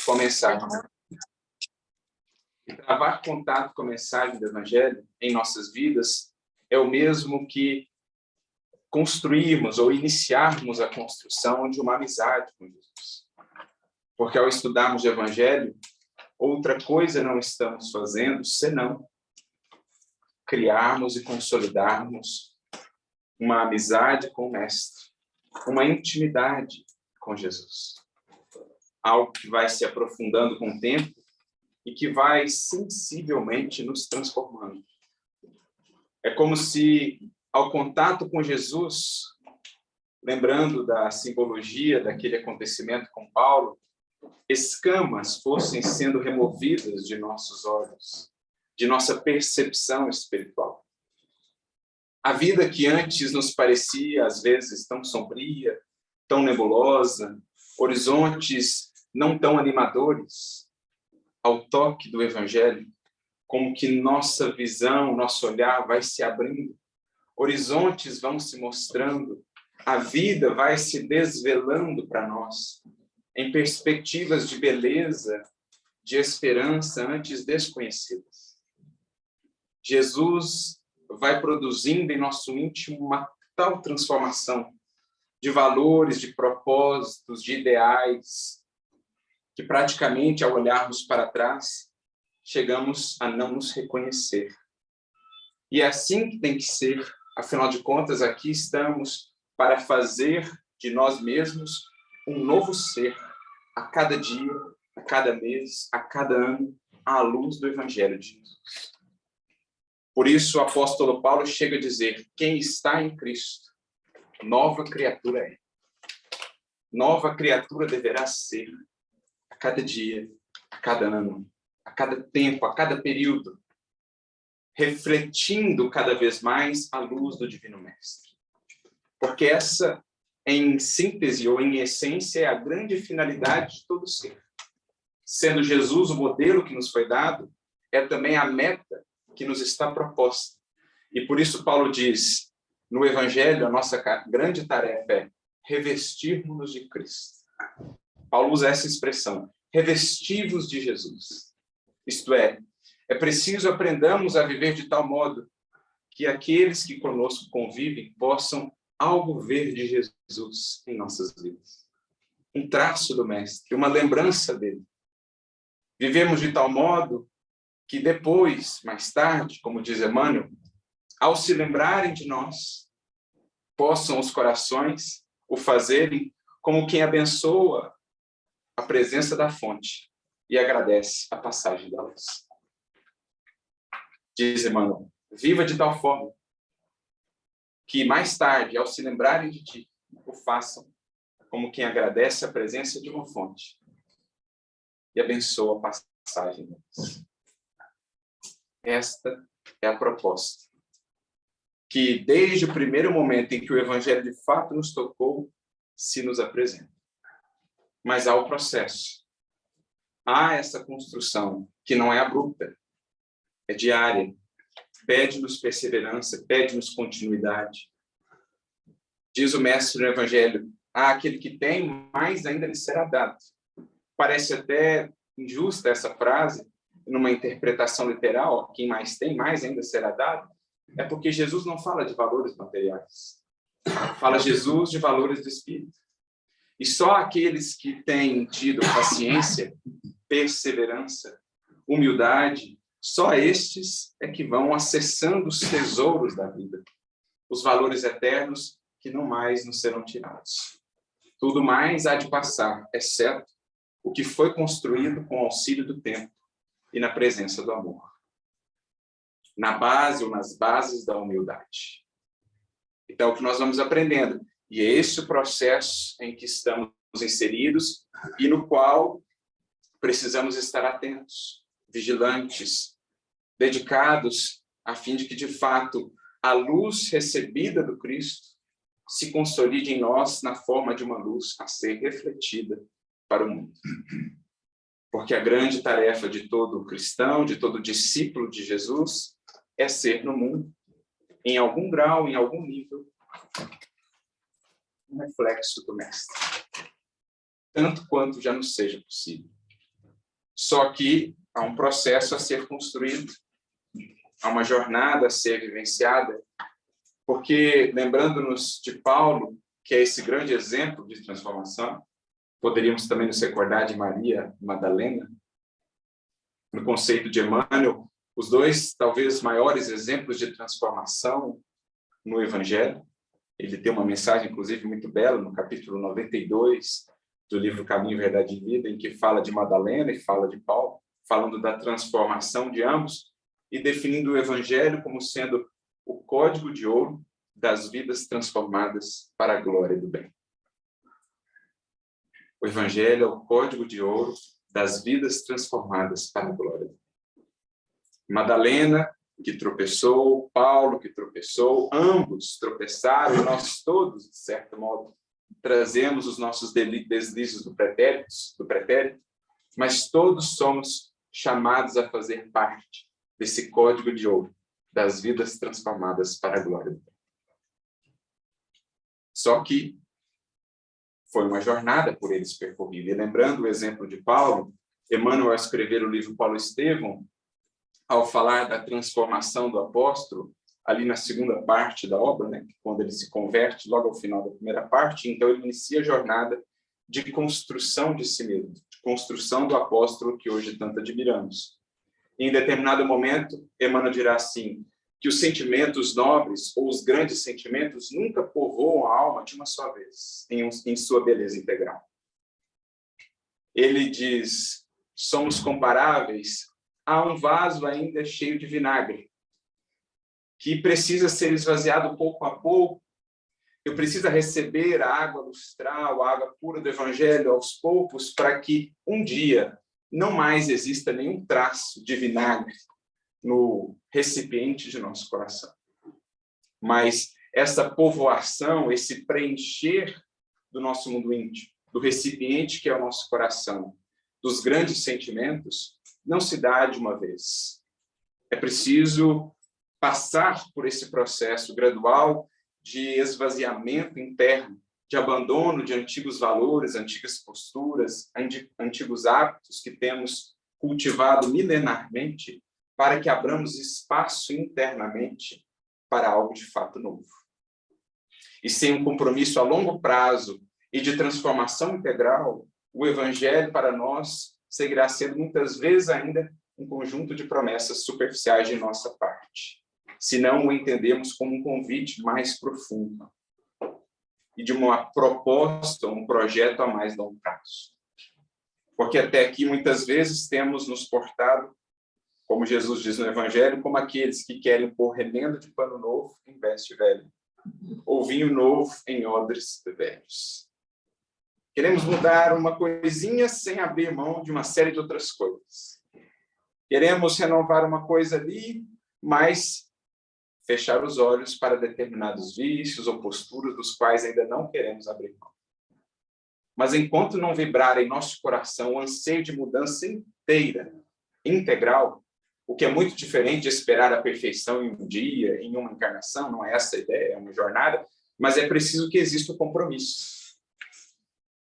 com a mensagem. E travar contato com a mensagem do Evangelho em nossas vidas é o mesmo que construirmos ou iniciarmos a construção de uma amizade com Jesus. Porque ao estudarmos o Evangelho, outra coisa não estamos fazendo senão criarmos e consolidarmos uma amizade com o Mestre, uma intimidade com Jesus. Algo que vai se aprofundando com o tempo e que vai sensivelmente nos transformando. É como se, ao contato com Jesus, lembrando da simbologia daquele acontecimento com Paulo, escamas fossem sendo removidas de nossos olhos, de nossa percepção espiritual. A vida que antes nos parecia, às vezes, tão sombria, tão nebulosa, horizontes não tão animadores, ao toque do Evangelho, como que nossa visão, nosso olhar vai se abrindo, horizontes vão se mostrando, a vida vai se desvelando para nós, em perspectivas de beleza, de esperança antes desconhecidas. Jesus vai produzindo em nosso íntimo uma tal transformação de valores, de propósitos, de ideais, que praticamente, ao olharmos para trás, chegamos a não nos reconhecer. E é assim que tem que ser, afinal de contas, aqui estamos para fazer de nós mesmos um novo ser, a cada dia, a cada mês, a cada ano, à luz do Evangelho de Jesus. Por isso, o apóstolo Paulo chega a dizer: quem está em Cristo, nova criatura é. Nova criatura deverá ser, a cada dia, a cada ano, a cada tempo, a cada período, refletindo cada vez mais a luz do Divino Mestre. Porque essa, em síntese ou em essência, é a grande finalidade de todo ser. Sendo Jesus o modelo que nos foi dado, é também a meta que nos está proposta. E por isso Paulo diz, no Evangelho, a nossa grande tarefa é revestirmos-nos de Cristo. Paulo usa essa expressão, revestivos de Jesus. Isto é preciso aprendamos a viver de tal modo que aqueles que conosco convivem possam algo ver de Jesus em nossas vidas. Um traço do Mestre, uma lembrança dele. Vivemos de tal modo que depois, mais tarde, como diz Emmanuel, ao se lembrarem de nós, possam os corações o fazerem como quem abençoa a presença da fonte e agradece a passagem da luz. Diz Emmanuel, viva de tal forma que mais tarde, ao se lembrarem de ti, o façam como quem agradece a presença de uma fonte e abençoa a passagem da luz. Esta é a proposta. Que desde o primeiro momento em que o Evangelho de fato nos tocou, se nos apresenta. Mas há o processo. Há essa construção que não é abrupta, é diária. Pede-nos perseverança, pede-nos continuidade. Diz o Mestre no Evangelho, aquele que tem, mais ainda lhe será dado. Parece até injusta essa frase, numa interpretação literal, quem mais tem, mais ainda será dado. É porque Jesus não fala de valores materiais. Fala Jesus de valores do Espírito. E só aqueles que têm tido paciência, perseverança, humildade, só estes é que vão acessando os tesouros da vida, os valores eternos que não mais nos serão tirados. Tudo mais há de passar, exceto o que foi construído com o auxílio do tempo e na presença do amor. Na base ou nas bases da humildade. Então, é o que nós vamos aprendendo. E é esse o processo em que estamos inseridos e no qual precisamos estar atentos, vigilantes, dedicados, a fim de que, de fato, a luz recebida do Cristo se consolide em nós na forma de uma luz a ser refletida para o mundo. Porque a grande tarefa de todo cristão, de todo discípulo de Jesus, é ser no mundo, em algum grau, em algum nível, um reflexo do Mestre. Tanto quanto já nos seja possível. Só que há um processo a ser construído, há uma jornada a ser vivenciada, porque, lembrando-nos de Paulo, que é esse grande exemplo de transformação, poderíamos também nos recordar de Maria Madalena, no conceito de Emmanuel, os dois, talvez, maiores exemplos de transformação no Evangelho. Ele tem uma mensagem, inclusive, muito bela, no capítulo 92 do livro Caminho, Verdade e Vida, em que fala de Madalena e fala de Paulo, falando da transformação de ambos e definindo o Evangelho como sendo o código de ouro das vidas transformadas para a glória do bem. O Evangelho é o código de ouro das vidas transformadas para a glória do bem. Madalena, que tropeçou, Paulo, que tropeçou, ambos tropeçaram, e nós todos, de certo modo, trazemos os nossos deslizes do pretérito, mas todos somos chamados a fazer parte desse código de ouro das vidas transformadas para a glória do bem. Só que foi uma jornada por eles percorrida. E lembrando o exemplo de Paulo, Emmanuel, ao escrever o livro Paulo Estevão, ao falar da transformação do apóstolo, ali na segunda parte da obra, né, quando ele se converte, logo ao final da primeira parte, então ele inicia a jornada de construção de si mesmo, de construção do apóstolo que hoje tanto admiramos. E, em determinado momento, Emmanuel dirá assim, que os sentimentos nobres, ou os grandes sentimentos, nunca povoam a alma de uma só vez, em sua beleza integral. Ele diz, somos comparáveis a um vaso ainda cheio de vinagre, que precisa ser esvaziado pouco a pouco. Eu preciso receber a água lustral, a água pura do Evangelho aos poucos, para que um dia não mais exista nenhum traço de vinagre no recipiente de nosso coração. Mas essa povoação, esse preencher do nosso mundo íntimo, do recipiente que é o nosso coração, dos grandes sentimentos, não se dá de uma vez. É preciso passar por esse processo gradual de esvaziamento interno, de abandono de antigos valores, antigas posturas, antigos hábitos que temos cultivado milenarmente, para que abramos espaço internamente para algo de fato novo. E sem um compromisso a longo prazo e de transformação integral, o Evangelho para nós seguirá sendo muitas vezes ainda um conjunto de promessas superficiais de nossa parte, se não o entendemos como um convite mais profundo e de uma proposta, um projeto a mais longo prazo. Porque até aqui, muitas vezes, temos nos portado, como Jesus diz no Evangelho, como aqueles que querem pôr remendo de pano novo em veste velho, ou vinho novo em odres velhos. Queremos mudar uma coisinha sem abrir mão de uma série de outras coisas. Queremos renovar uma coisa ali, mas fechar os olhos para determinados vícios ou posturas dos quais ainda não queremos abrir mão. Mas enquanto não vibrar em nosso coração o anseio de mudança inteira, integral, o que é muito diferente de esperar a perfeição em um dia, em uma encarnação, não é essa a ideia, é uma jornada, mas é preciso que exista o compromisso.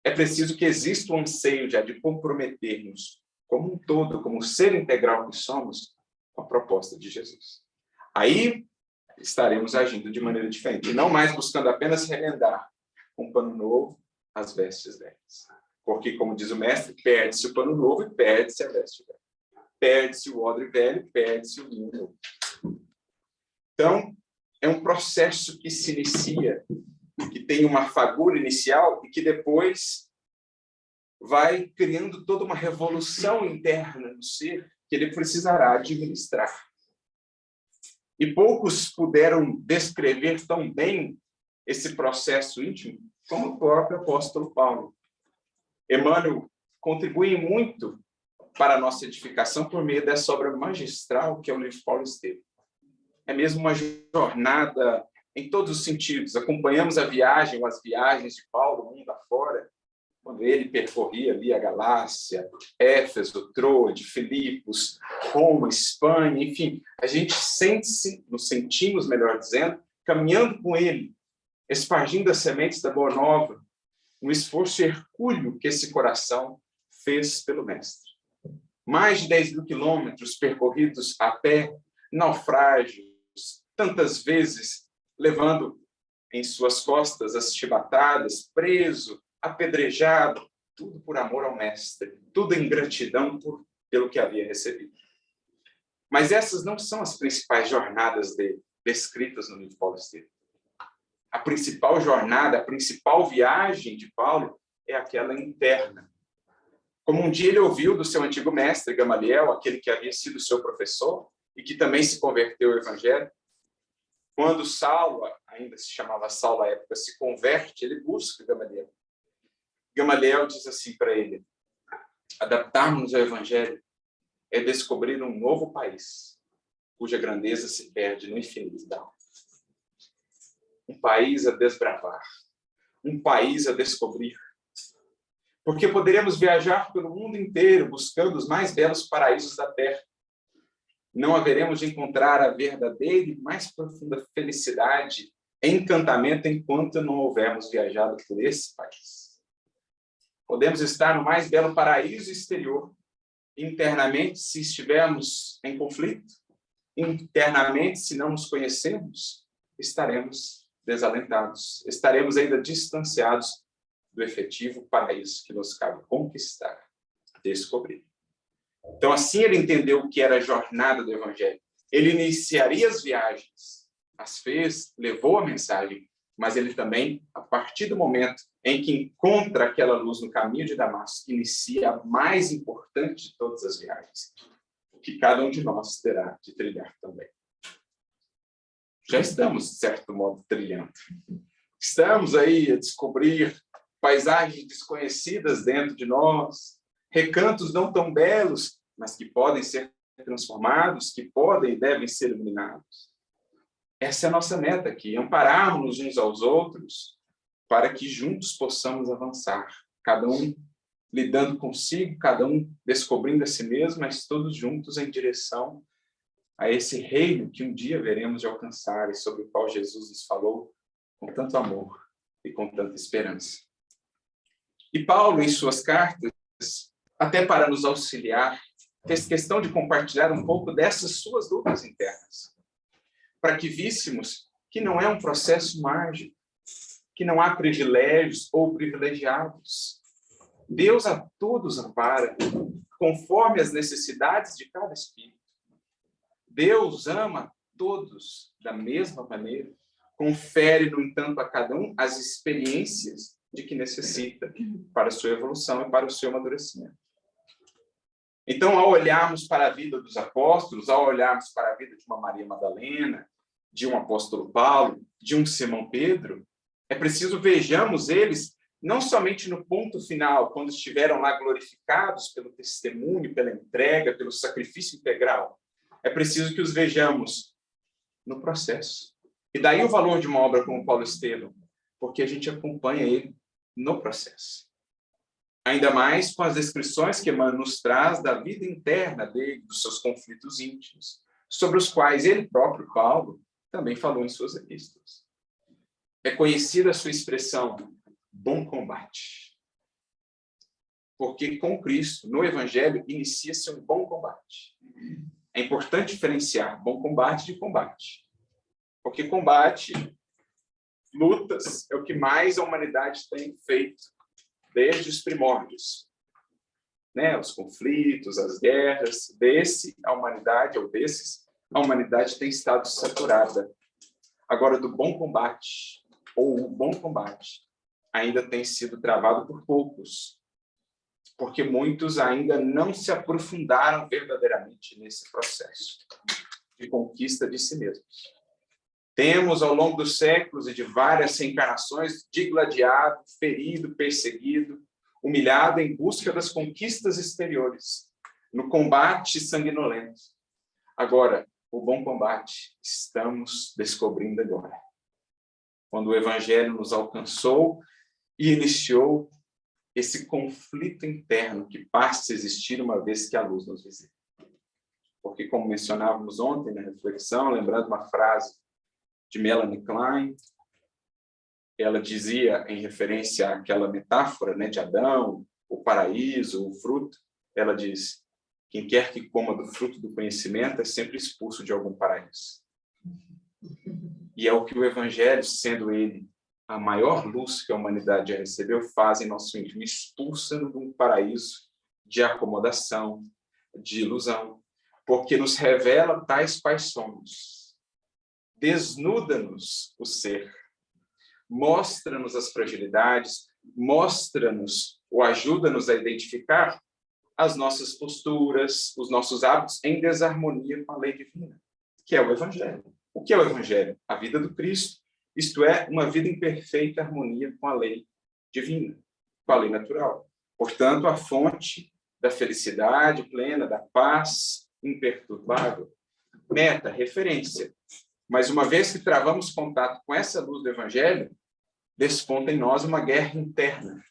É preciso que exista o anseio de comprometermos como um todo, como ser integral que somos, com a proposta de Jesus. Aí estaremos agindo de maneira diferente, e não mais buscando apenas remendar um pano novo as vestes velhas. Porque, como diz o mestre, perde-se o pano novo e perde-se a veste velha. Perde-se o odre velho, perde-se o vinho novo. Então, é um processo que se inicia, que tem uma fagulha inicial e que depois vai criando toda uma revolução interna no ser que ele precisará administrar. E poucos puderam descrever tão bem esse processo íntimo como o próprio apóstolo Paulo. Emmanuel contribui muito para a nossa edificação por meio dessa obra magistral que é o livro Paulo Estevão. É mesmo uma jornada em todos os sentidos. Acompanhamos a viagem, ou as viagens de Paulo, mundo afora, quando ele percorria ali a Galácia, Éfeso, Troade, Filipos, Roma, Espanha, enfim, a gente nos sentimos, melhor dizendo, caminhando com ele, espargindo as sementes da Boa Nova, um esforço hercúleo que esse coração fez pelo Mestre. Mais de 10 mil quilômetros percorridos a pé, naufrágios, tantas vezes levando em suas costas as chibatadas, preso, apedrejado, tudo por amor ao Mestre, tudo em gratidão pelo que havia recebido. Mas essas não são as principais jornadas dele, descritas no livro de Paulo Estevam. A principal jornada, a principal viagem de Paulo é aquela interna. Como um dia ele ouviu do seu antigo mestre, Gamaliel, aquele que havia sido seu professor e que também se converteu ao Evangelho, quando Saulo, ainda se chamava Saulo à época, se converte, ele busca Gamaliel. Gamaliel diz assim para ele: adaptarmos ao Evangelho é descobrir um novo país, cuja grandeza se perde no infinito da alma. Um país a desbravar, um país a descobrir. Porque poderemos viajar pelo mundo inteiro buscando os mais belos paraísos da terra. Não haveremos de encontrar a verdadeira e mais profunda felicidade, encantamento, enquanto não houvermos viajado por esse país. Podemos estar no mais belo paraíso exterior, internamente, se estivermos em conflito, internamente, se não nos conhecemos, estaremos desalentados, estaremos ainda distanciados do efetivo paraíso que nos cabe conquistar, descobrir. Então, assim ele entendeu o que era a jornada do Evangelho. Ele iniciaria as viagens, as fez, levou a mensagem, mas ele também, a partir do momento em que encontra aquela luz no caminho de Damasco, inicia a mais importante de todas as viagens, que cada um de nós terá de trilhar também. Já estamos, de certo modo, trilhando. Estamos aí a descobrir paisagens desconhecidas dentro de nós, recantos não tão belos, mas que podem ser transformados, que podem e devem ser iluminados. Essa é a nossa meta aqui, ampararmos uns aos outros para que juntos possamos avançar, cada um lidando consigo, cada um descobrindo a si mesmo, mas todos juntos em direção a esse reino que um dia veremos de alcançar e sobre o qual Jesus nos falou com tanto amor e com tanta esperança. E Paulo, em suas cartas, até para nos auxiliar, fez questão de compartilhar um pouco dessas suas lutas internas, para que víssemos que não é um processo mágico, que não há privilégios ou privilegiados. Deus a todos ampara, conforme as necessidades de cada espírito. Deus ama todos da mesma maneira, confere, no entanto, a cada um as experiências de que necessita para a sua evolução e para o seu amadurecimento. Então, ao olharmos para a vida dos apóstolos, ao olharmos para a vida de uma Maria Madalena, de um apóstolo Paulo, de um Simão Pedro, é preciso vejamos eles não somente no ponto final, quando estiveram lá glorificados pelo testemunho, pela entrega, pelo sacrifício integral. É preciso que os vejamos no processo. E daí o valor de uma obra como Paulo Estevam, porque a gente acompanha ele no processo. Ainda mais com as descrições que Emmanuel nos traz da vida interna dele, dos seus conflitos íntimos, sobre os quais ele próprio, Paulo, também falou em suas epístolas. É conhecida a sua expressão, bom combate. Porque com Cristo, no Evangelho, inicia-se um bom combate. É importante diferenciar bom combate de combate. Porque combate, lutas, é o que mais a humanidade tem feito desde os primórdios. Né? Os conflitos, as guerras, desses, a humanidade tem estado saturada. Agora, do bom combate, ou o bom combate, ainda tem sido travado por poucos, porque muitos ainda não se aprofundaram verdadeiramente nesse processo de conquista de si mesmos. Temos, ao longo dos séculos e de várias reencarnações, digladiado, ferido, perseguido, humilhado em busca das conquistas exteriores, no combate sanguinolento. Agora, o bom combate estamos descobrindo agora, quando o Evangelho nos alcançou e iniciou esse conflito interno que passa a existir uma vez que a luz nos visita. Porque, como mencionávamos ontem na reflexão, lembrando uma frase de Melanie Klein, ela dizia, em referência àquela metáfora, né, de Adão, o paraíso, o fruto, ela diz Quem quer que coma do fruto do conhecimento é sempre expulso de algum paraíso. E é o que o Evangelho, sendo ele a maior luz que a humanidade já recebeu, faz em nosso íntimo, expulsa-nos de um paraíso de acomodação, de ilusão, porque nos revela tais quais somos. Desnuda-nos o ser, mostra-nos as fragilidades, mostra-nos ou ajuda-nos a identificar as nossas posturas, os nossos hábitos em desarmonia com a lei divina, que é o Evangelho. O que é o Evangelho? A vida do Cristo, isto é, uma vida em perfeita harmonia com a lei divina, com a lei natural. Portanto, a fonte da felicidade plena, da paz imperturbável. Meta, referência. Mas uma vez que travamos contato com essa luz do Evangelho, desponta em nós uma guerra interna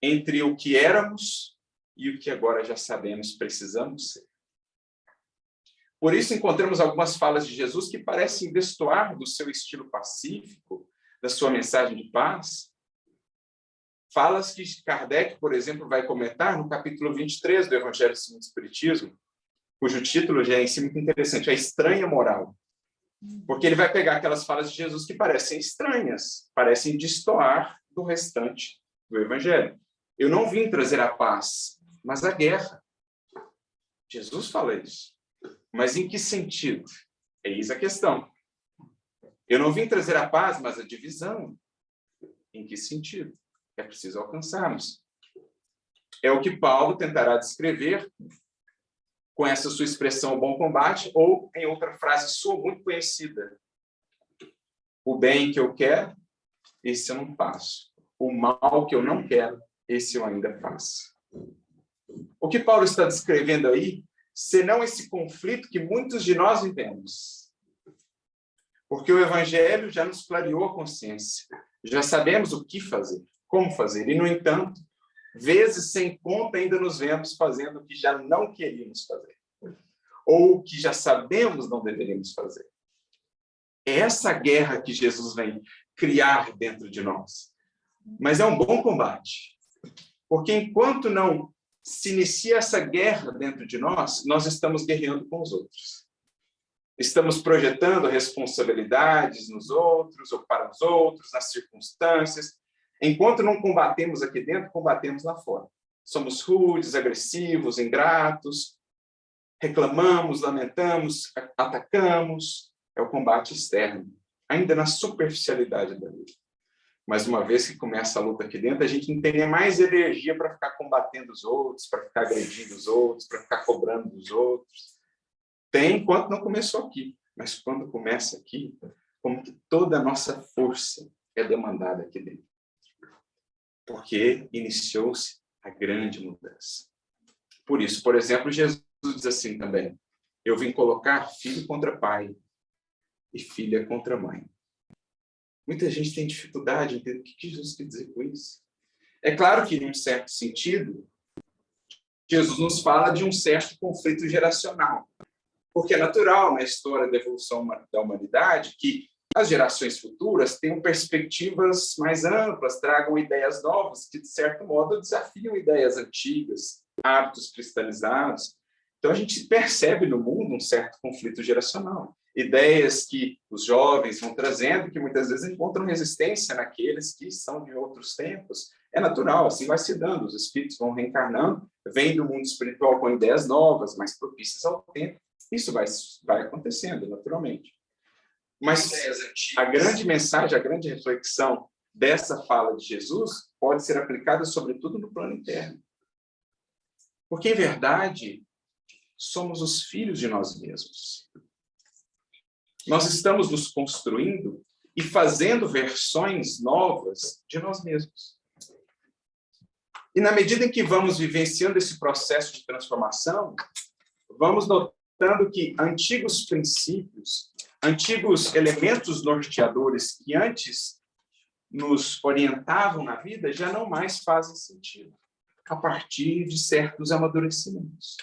entre o que éramos e o que agora já sabemos precisamos ser. Por isso, encontramos algumas falas de Jesus que parecem destoar do seu estilo pacífico, da sua mensagem de paz. Falas que Kardec, por exemplo, vai comentar no capítulo 23 do Evangelho segundo o Espiritismo, cujo título já é em si muito interessante, A Estranha Moral. Porque ele vai pegar aquelas falas de Jesus que parecem estranhas, parecem destoar do restante do Evangelho. Eu não vim trazer a paz, mas a guerra. Jesus fala isso. Mas em que sentido? Eis a questão. Eu não vim trazer a paz, mas a divisão. Em que sentido? É preciso alcançarmos. É o que Paulo tentará descrever com essa sua expressão bom combate, ou em outra frase sua muito conhecida. O bem que eu quero, esse eu não faço. O mal que eu não quero, esse eu ainda faço. O que Paulo está descrevendo aí, senão esse conflito que muitos de nós vivemos. Porque o Evangelho já nos clareou a consciência. Já sabemos o que fazer, como fazer. E, no entanto, vezes sem conta ainda nos vemos fazendo o que já não queríamos fazer. Ou o que já sabemos não deveríamos fazer. É essa guerra que Jesus vem criar dentro de nós. Mas é um bom combate. Porque enquanto não se inicia essa guerra dentro de nós, nós estamos guerreando com os outros. Estamos projetando responsabilidades nos outros, ou para os outros, nas circunstâncias. Enquanto não combatemos aqui dentro, combatemos lá fora. Somos rudes, agressivos, ingratos, reclamamos, lamentamos, atacamos. É o combate externo, ainda na superficialidade da vida. Mas uma vez que começa a luta aqui dentro, a gente não tem mais energia para ficar combatendo os outros, para ficar agredindo os outros, para ficar cobrando dos outros. Tem enquanto não começou aqui. Mas quando começa aqui, como que toda a nossa força é demandada aqui dentro. Porque iniciou-se a grande mudança. Por isso, por exemplo, Jesus diz assim também: eu vim colocar filho contra pai e filha contra mãe. Muita gente tem dificuldade em entender o que Jesus quer dizer com isso. É claro que, em um certo sentido, Jesus nos fala de um certo conflito geracional. Porque é natural na história da evolução da humanidade que as gerações futuras tenham perspectivas mais amplas, tragam ideias novas que, de certo modo, desafiam ideias antigas, hábitos cristalizados. Então, a gente percebe no mundo um certo conflito geracional. Ideias que os jovens vão trazendo, que muitas vezes encontram resistência naqueles que são de outros tempos. É natural, assim vai se dando. Os espíritos vão reencarnando, vêm do mundo espiritual com ideias novas, mais propícias ao tempo. Isso vai acontecendo naturalmente. Mas a grande mensagem, a grande reflexão dessa fala de Jesus pode ser aplicada sobretudo no plano interno. Porque, em verdade, somos os filhos de nós mesmos. Nós estamos nos construindo e fazendo versões novas de nós mesmos. E na medida em que vamos vivenciando esse processo de transformação, vamos notando que antigos princípios, antigos elementos norteadores que antes nos orientavam na vida já não mais fazem sentido a partir de certos amadurecimentos.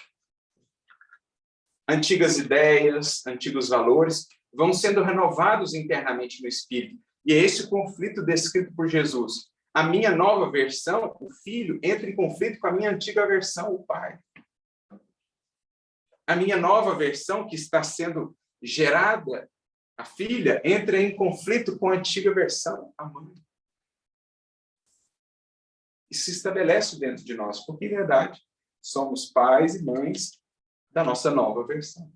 Antigas ideias, antigos valores vão sendo renovados internamente no espírito. E é esse conflito descrito por Jesus. A minha nova versão, o filho, entra em conflito com a minha antiga versão, o pai. A minha nova versão, que está sendo gerada, a filha, entra em conflito com a antiga versão, a mãe. Isso se estabelece dentro de nós, porque, em verdade, somos pais e mães da nossa nova versão.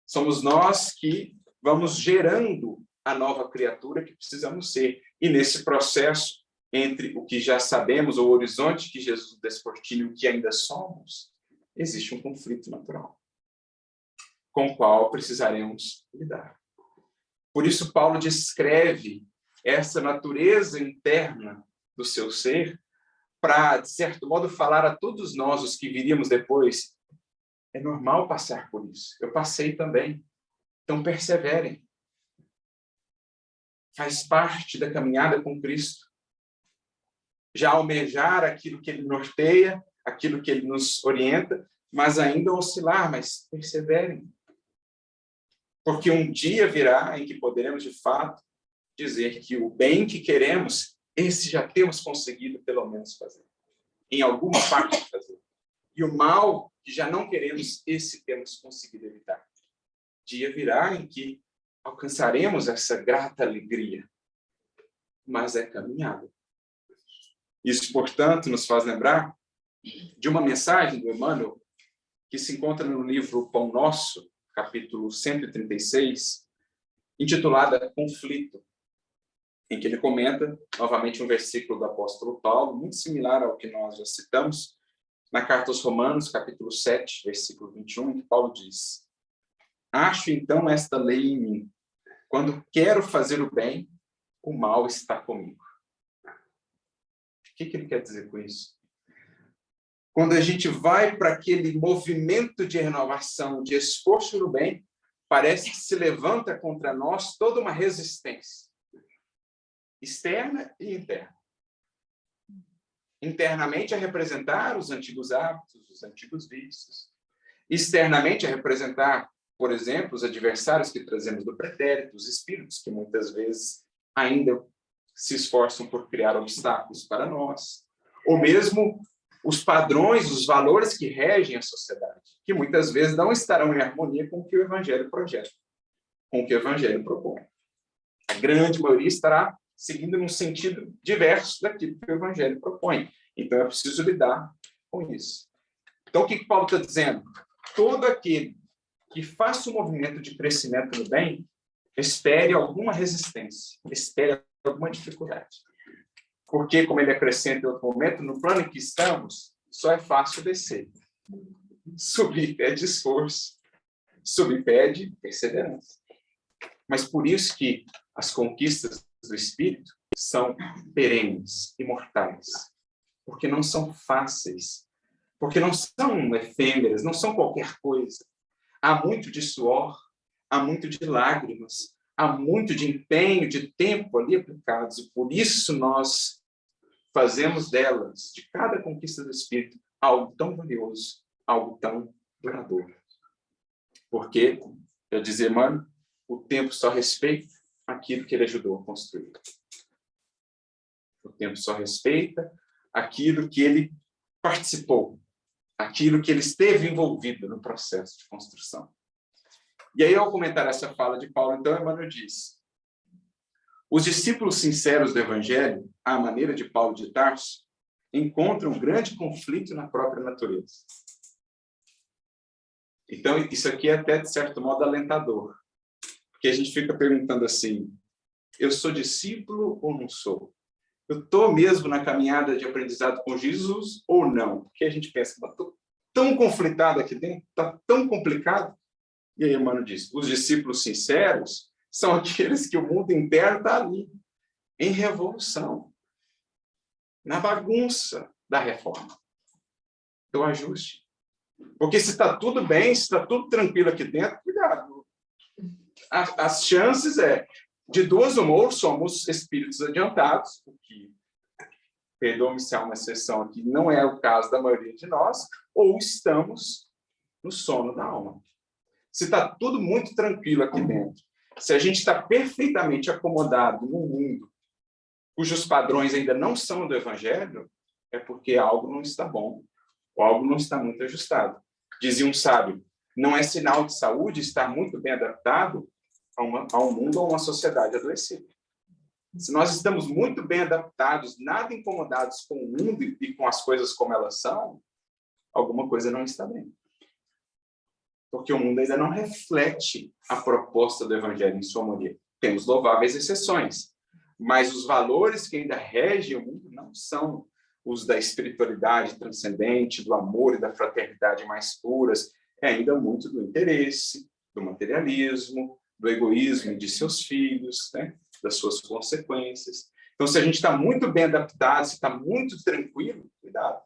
Somos nós que vamos gerando a nova criatura que precisamos ser. E nesse processo, entre o que já sabemos, o horizonte que Jesus descortina e o que ainda somos, existe um conflito natural, com o qual precisaremos lidar. Por isso, Paulo descreve essa natureza interna do seu ser para, de certo modo, falar a todos nós, os que viríamos depois, é normal passar por isso. Eu passei também. Então, perseverem. Faz parte da caminhada com Cristo. Já almejar aquilo que Ele norteia, aquilo que Ele nos orienta, mas ainda oscilar, mas perseverem. Porque um dia virá em que poderemos, de fato, dizer que o bem que queremos, esse já temos conseguido, pelo menos, fazer. Em alguma parte fazer. E o mal que já não queremos, esse temos conseguido evitar. Dia virá em que alcançaremos essa grata alegria. Mas é caminhada. Isso, portanto, nos faz lembrar de uma mensagem do Emmanuel que se encontra no livro Pão Nosso, capítulo 136, intitulada Conflito, em que ele comenta, novamente, um versículo do apóstolo Paulo, muito similar ao que nós já citamos, na carta aos Romanos, capítulo 7, versículo 21, que Paulo diz: acho, então, esta lei em mim. Quando quero fazer o bem, o mal está comigo. O que ele quer dizer com isso? Quando a gente vai para aquele movimento de renovação, de esforço no bem, parece que se levanta contra nós toda uma resistência, externa e interna. Internamente, a representar os antigos hábitos, os antigos vícios. Externamente, a representar, por exemplo, os adversários que trazemos do pretérito, os espíritos que muitas vezes ainda se esforçam por criar obstáculos para nós. Ou mesmo os padrões, os valores que regem a sociedade, que muitas vezes não estarão em harmonia com o que o Evangelho projeta, com o que o Evangelho propõe. A grande maioria estará seguindo num sentido diverso daquilo que o Evangelho propõe. Então, é preciso lidar com isso. Então, o que Paulo está dizendo? Todo aquele que faça um movimento de crescimento no bem, espere alguma resistência, espere alguma dificuldade. Porque, como ele acrescenta em outro momento, no plano em que estamos, só é fácil descer. Subir pede esforço, subir pede perseverança. Mas por isso que as conquistas do Espírito são perenes, imortais. Porque não são fáceis. Porque não são efêmeras, não são qualquer coisa. Há muito de suor, há muito de lágrimas, há muito de empenho, de tempo ali aplicados. E por isso nós fazemos delas, de cada conquista do Espírito, algo tão valioso, algo tão duradouro. Porque, eu dizia, mano, o tempo só respeita aquilo que ele ajudou a construir. O tempo só respeita aquilo que ele participou, aquilo que ele esteve envolvido no processo de construção. E aí, ao comentar essa fala de Paulo, então, Emmanuel diz: os discípulos sinceros do Evangelho, à maneira de Paulo de Tarso, encontram um grande conflito na própria natureza. Então, isso aqui é até, de certo modo, alentador. Porque a gente fica perguntando assim, eu sou discípulo ou não sou? Eu estou mesmo na caminhada de aprendizado com Jesus ou não? Porque a gente pensa, estou tão conflitado aqui dentro, está tão complicado. E aí, Emmanuel diz, os discípulos sinceros são aqueles que o mundo interno está ali, em revolução, na bagunça da reforma, do ajuste. Porque se está tudo bem, se está tudo tranquilo aqui dentro, cuidado. As chances de duas ou mais, somos espíritos adiantados, o que, perdoe-me se há uma exceção aqui, não é o caso da maioria de nós, ou estamos no sono da alma. Se está tudo muito tranquilo aqui dentro, se a gente está perfeitamente acomodado num mundo cujos padrões ainda não são do Evangelho, é porque algo não está bom, ou algo não está muito ajustado. Dizia um sábio, Não é sinal de saúde estar muito bem adaptado a um mundo ou a uma sociedade adoecida. Se nós estamos muito bem adaptados, nada incomodados com o mundo e com as coisas como elas são, alguma coisa não está bem. Porque o mundo ainda não reflete a proposta do Evangelho em sua maioria. Temos louváveis exceções, mas os valores que ainda regem o mundo não são os da espiritualidade transcendente, do amor e da fraternidade mais puras. É ainda muito do interesse, do materialismo, do egoísmo de seus filhos, né? Das suas consequências. Então, se a gente está muito bem adaptado, se está muito tranquilo, cuidado.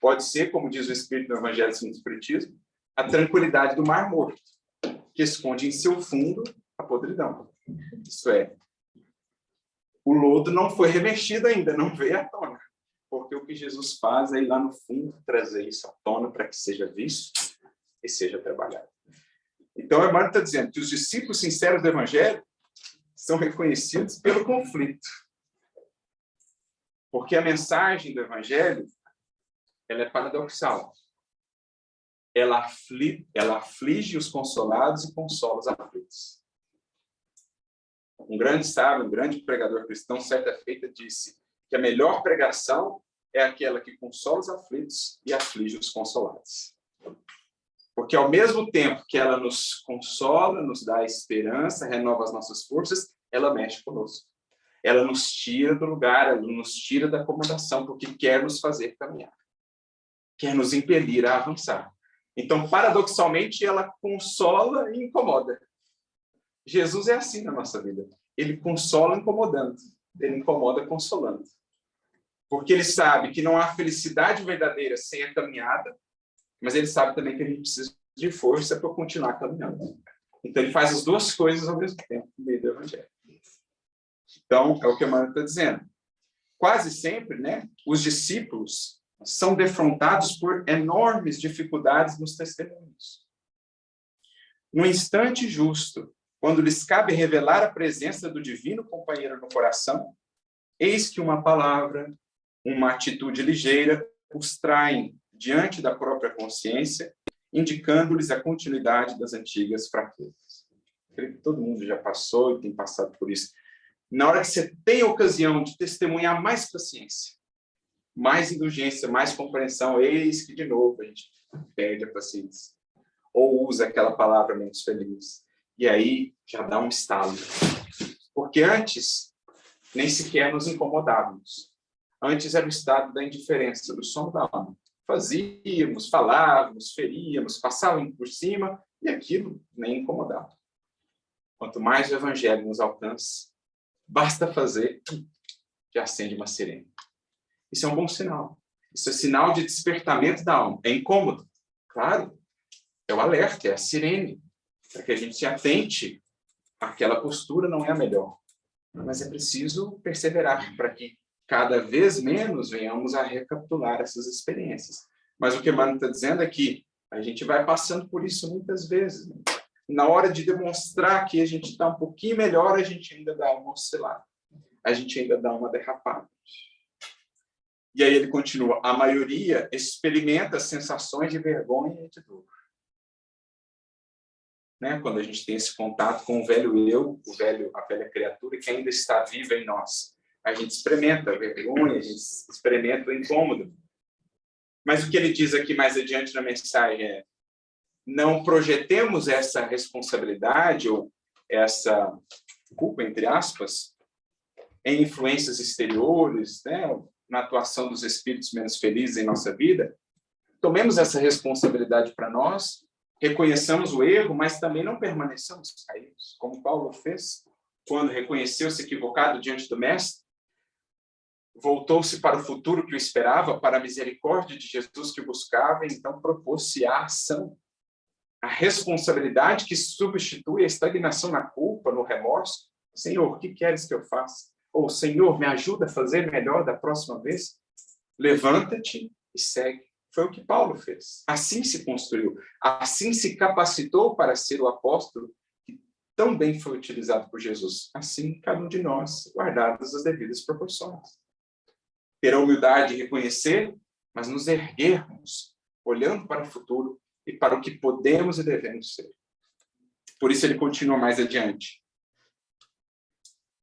Pode ser, como diz o Espírito no Evangelho segundo o Espiritismo, a tranquilidade do Mar Morto, que esconde em seu fundo a podridão. Isso é, o lodo não foi remexido ainda, não veio à tona. Porque o que Jesus faz é ir lá no fundo trazer isso à tona para que seja visto e seja trabalhado. Então, o Emmanuel está dizendo que os discípulos sinceros do Evangelho são reconhecidos pelo conflito. Porque a mensagem do Evangelho ela é paradoxal. Ela aflige os consolados e consola os aflitos. Um grande sábio, um grande pregador cristão, certa feita, disse que a melhor pregação é aquela que consola os aflitos e aflige os consolados. Porque ao mesmo tempo que ela nos consola, nos dá esperança, renova as nossas forças, ela mexe conosco. Ela nos tira do lugar, ela nos tira da acomodação, porque quer nos fazer caminhar. Quer nos impelir a avançar. Então, paradoxalmente, ela consola e incomoda. Jesus é assim na nossa vida. Ele consola incomodando. Ele incomoda consolando. Porque ele sabe que não há felicidade verdadeira sem a caminhada, mas ele sabe também que a gente precisa de força para continuar caminhando. Então, ele faz as duas coisas ao mesmo tempo no meio do Evangelho. Então, é o que a Emmanuel está dizendo. Quase sempre, né, os discípulos são defrontados por enormes dificuldades nos testemunhos. No instante justo, quando lhes cabe revelar a presença do divino companheiro no coração, eis que uma palavra, uma atitude ligeira, os traem diante da própria consciência, indicando-lhes a continuidade das antigas fraquezas. Creio que todo mundo já passou e tem passado por isso. Na hora que você tem a ocasião de testemunhar mais paciência, mais indulgência, mais compreensão, eis que, de novo, a gente perde a paciência. Ou usa aquela palavra menos feliz. E aí já dá um estalo. Porque antes, nem sequer nos incomodávamos. Antes era o estado da indiferença, do sono da alma. Fazíamos, falávamos, feríamos, passávamos por cima, e aquilo nem incomodava. Quanto mais o Evangelho nos alcança, basta fazer, já acende uma sirene. Isso é um bom sinal. Isso é sinal de despertamento da alma. É incômodo? Claro. É o alerta, é a sirene. Para que a gente se atente, aquela postura não é a melhor. Mas é preciso perseverar para que cada vez menos venhamos a recapitular essas experiências. Mas o que Emmanuel está dizendo é que a gente vai passando por isso muitas vezes. Né? Na hora de demonstrar que a gente está um pouquinho melhor, a gente ainda dá uma oscilada. A gente ainda dá uma derrapada. E aí ele continua, a maioria experimenta sensações de vergonha e de dor. Né? Quando a gente tem esse contato com o velho eu, a velha criatura que ainda está viva em nós. A gente experimenta a vergonha, a gente experimenta o incômodo. Mas o que ele diz aqui mais adiante na mensagem é não projetemos essa responsabilidade ou essa culpa, entre aspas, em influências exteriores, né? Na atuação dos espíritos menos felizes em nossa vida. Tomemos essa responsabilidade para nós, reconheçamos o erro, mas também não permaneçamos caídos, como Paulo fez quando reconheceu-se equivocado diante do Mestre, voltou-se para o futuro que o esperava, para a misericórdia de Jesus que o buscava, e então propôs-se a ação, a responsabilidade que substitui a estagnação na culpa, no remorso. Senhor, o que queres que eu faça? Ou, Senhor, me ajuda a fazer melhor da próxima vez? Levanta-te e segue. Foi o que Paulo fez. Assim se construiu. Assim se capacitou para ser o apóstolo que tão bem foi utilizado por Jesus. Assim, cada um de nós, guardadas as devidas proporções. Ter a humildade de reconhecer, mas nos erguermos, olhando para o futuro, e para o que podemos e devemos ser. Por isso ele continua mais adiante.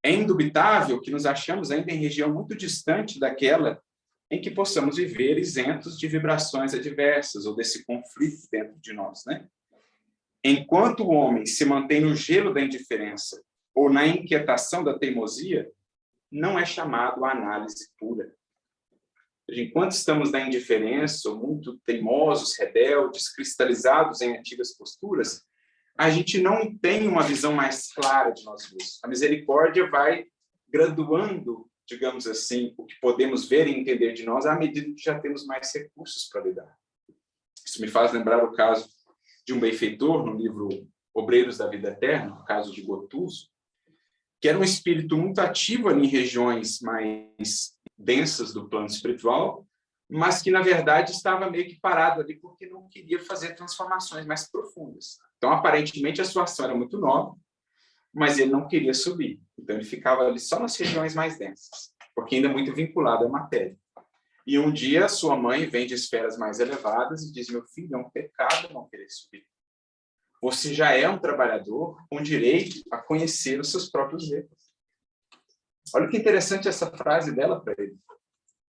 É indubitável que nos achamos ainda em região muito distante daquela em que possamos viver isentos de vibrações adversas ou desse conflito dentro de nós, né? Enquanto o homem se mantém no gelo da indiferença ou na inquietação da teimosia, não é chamado a análise pura. Enquanto estamos na indiferença, ou muito teimosos, rebeldes, cristalizados em antigas posturas, a gente não tem uma visão mais clara de nós mesmos. A misericórdia vai graduando, digamos assim, o que podemos ver e entender de nós à medida que já temos mais recursos para lidar. Isso me faz lembrar o caso de um benfeitor no livro Obreiros da Vida Eterna, o caso de Gotuso, que era um espírito muito ativo ali em regiões mais densas do plano espiritual, mas que, na verdade, estava meio que parado ali porque não queria fazer transformações mais profundas. Então, aparentemente, a sua ação era muito nova, mas ele não queria subir. Então, ele ficava ali só nas regiões mais densas, porque ainda muito vinculado à matéria. E um dia, sua mãe vem de esferas mais elevadas e diz: meu filho, é um pecado não querer subir. Você já é um trabalhador com direito a conhecer os seus próprios erros. Olha que interessante essa frase dela para ele.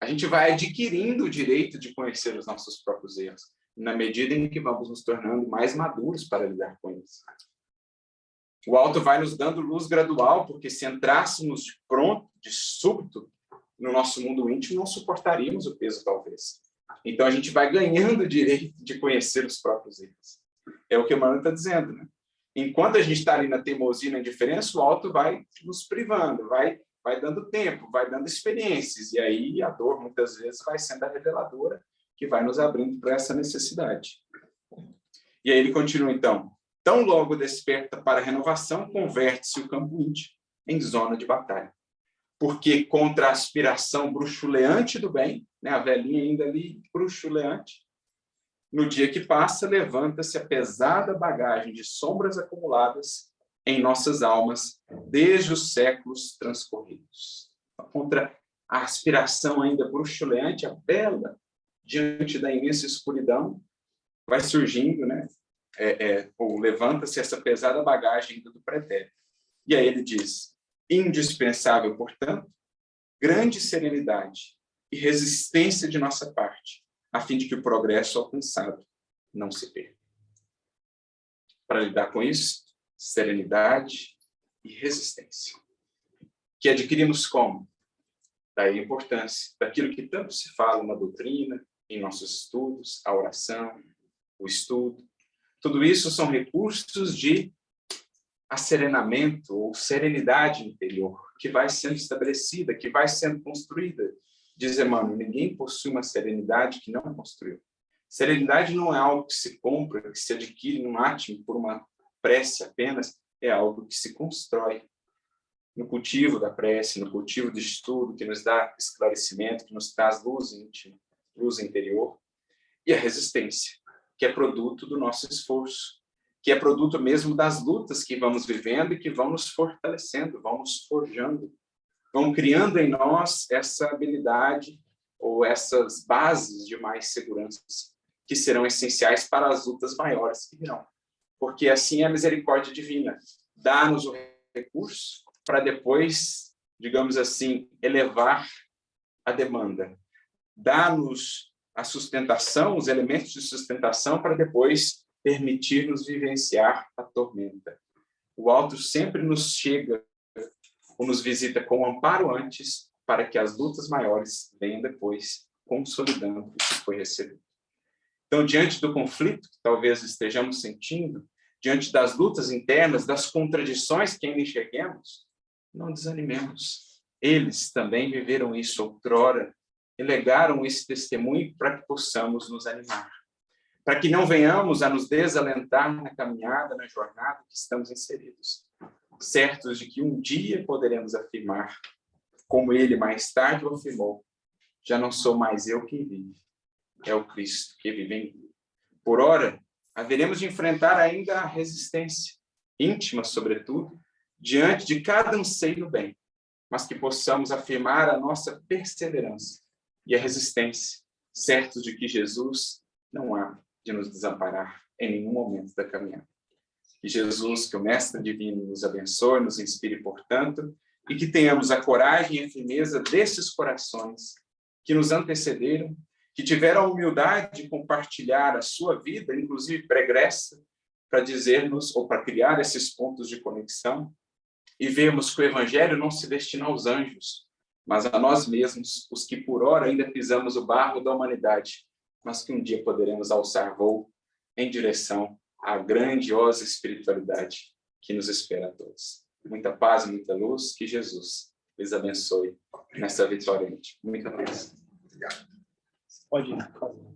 A gente vai adquirindo o direito de conhecer os nossos próprios erros, na medida em que vamos nos tornando mais maduros para lidar com eles. O alto vai nos dando luz gradual, porque se entrássemos de pronto, de súbito, no nosso mundo íntimo, não suportaríamos o peso, talvez. Então, a gente vai ganhando o direito de conhecer os próprios erros. É o que o Emmanuel está dizendo, né? Enquanto a gente está ali na teimosia e na indiferença, o alto vai nos privando, vai dando tempo, vai dando experiências, e aí a dor, muitas vezes, vai sendo a reveladora, que vai nos abrindo para essa necessidade. E aí ele continua, então: tão logo desperta para a renovação, converte-se o campo íntimo em zona de batalha. Porque contra a aspiração bruxuleante do bem, né, a velhinha ainda ali bruxuleante, no dia que passa, levanta-se a pesada bagagem de sombras acumuladas em nossas almas desde os séculos transcorridos. Contra a aspiração ainda bruxuleante, a bela, diante da imensa escuridão, vai surgindo, né? Ou levanta-se essa pesada bagagem do pretérito. E aí ele diz: indispensável, portanto, grande serenidade e resistência de nossa parte, a fim de que o progresso alcançado não se perca. Para lidar com isso, serenidade e resistência, que adquirimos como? Daí a importância daquilo que tanto se fala na doutrina, em nossos estudos, a oração, o estudo. Tudo isso são recursos de asserenamento ou serenidade interior, que vai sendo estabelecida, que vai sendo construída. Diz Emmanuel: ninguém possui uma serenidade que não construiu. Serenidade não é algo que se compra, que se adquire num átimo por uma prece apenas, é algo que se constrói no cultivo da prece, no cultivo do estudo, que nos dá esclarecimento, que nos traz luz íntima, luz interior, e a resistência, que é produto do nosso esforço, que é produto mesmo das lutas que vamos vivendo e que vão nos fortalecendo, vão nos forjando, vão criando em nós essa habilidade ou essas bases de mais segurança que serão essenciais para as lutas maiores que virão. Porque assim é a misericórdia divina, dá-nos o recurso para depois, digamos assim, elevar a demanda, dá-nos a sustentação, os elementos de sustentação para depois permitir-nos vivenciar a tormenta. O alto sempre nos chega ou nos visita com amparo antes, para que as lutas maiores venham depois, consolidando o que foi recebido. Então, diante do conflito que talvez estejamos sentindo, diante das lutas internas, das contradições que ainda enxerguemos, não desanimemos. Eles também viveram isso outrora e legaram esse testemunho para que possamos nos animar, para que não venhamos a nos desalentar na caminhada, na jornada que estamos inseridos, certos de que um dia poderemos afirmar, como ele mais tarde o afirmou: já não sou mais eu quem vive, é o Cristo que vive em mim. Por ora, haveremos de enfrentar ainda a resistência, íntima sobretudo, diante de cada anseio do bem, mas que possamos afirmar a nossa perseverança e a resistência, certos de que Jesus não há de nos desamparar em nenhum momento da caminhada. Que Jesus, que o Mestre Divino, nos abençoe, nos inspire, portanto, e que tenhamos a coragem e a firmeza desses corações que nos antecederam, que tiveram a humildade de compartilhar a sua vida, inclusive pregressa, para dizer-nos, ou para criar esses pontos de conexão, e vemos que o Evangelho não se destina aos anjos, mas a nós mesmos, os que por ora ainda pisamos o barro da humanidade, mas que um dia poderemos alçar voo em direção à grandiosa espiritualidade que nos espera a todos. Muita paz e muita luz, que Jesus lhes abençoe nessa vitória. Muita paz. Pode ir.